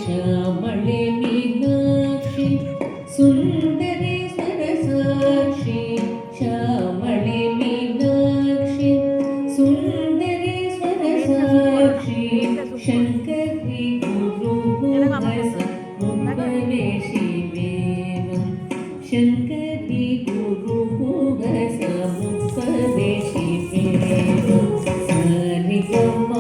ಶ್ಯಾಮಳೆ ಮೀನಾಕ್ಷಿ ಸುಂದರಿ ಸರಸಾಕ್ಷಿ ಶ್ಯಾಮಳೆ ಮೀನಾಕ್ಷಿ ಸುಂದರಿ ಸರಸಾಕ್ಷಿ ಶಂಕರಿ ಗುರು ಮುಖವೇಶಿ ವೇದಂ ಶಂಕರಿ ಗುರು ಮುಖವೇಶಿ ವೇದಂ ಸರಿ ಗಮ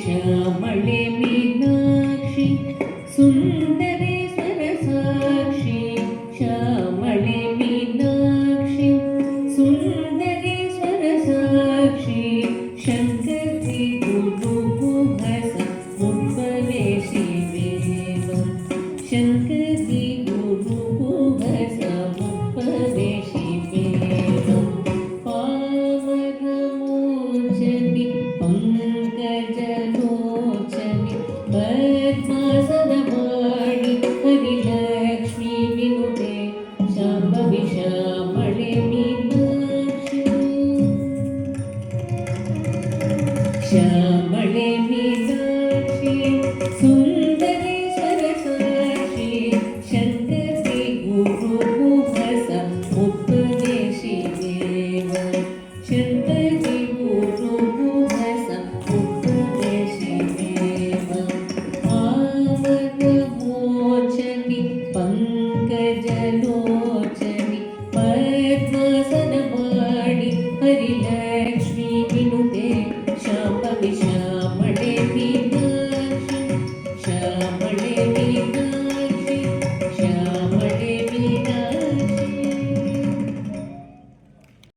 ಶ್ಯಾಮಳೆ ಮೀನಾಕ್ಷಿ ಸುಂದರಿ ಸರಸಾಕ್ಷಿ ಶ್ಯಾಮಳೆ ಮೀನಾಕ್ಷಿ ಸುಂದರಿ ಸರಸಾಕ್ಷಿ ಶಂಕರಿ ಗುರು ಮುಖವೇಶಿ ವೇದಂ ಶಂಕರಿ ಗುರು ಮುಖವೇಶಿ ವೇದಂ ಪಾವನಮೋಚನಿ पंकजलोचनि पद्मासनवाणि हरिलक्ष्मी विनुते शाम्भवी श्यामळे मीनाक्षि श्यामळे मीनाक्षि सुन्दरी सरसाक्षि शङ्करी गुरुमुखस मुखवेशि देवं शङ्करी पंकजलोचनि पद्मासनवाणि हरिलक्ष्मी विनुते शाम्भवी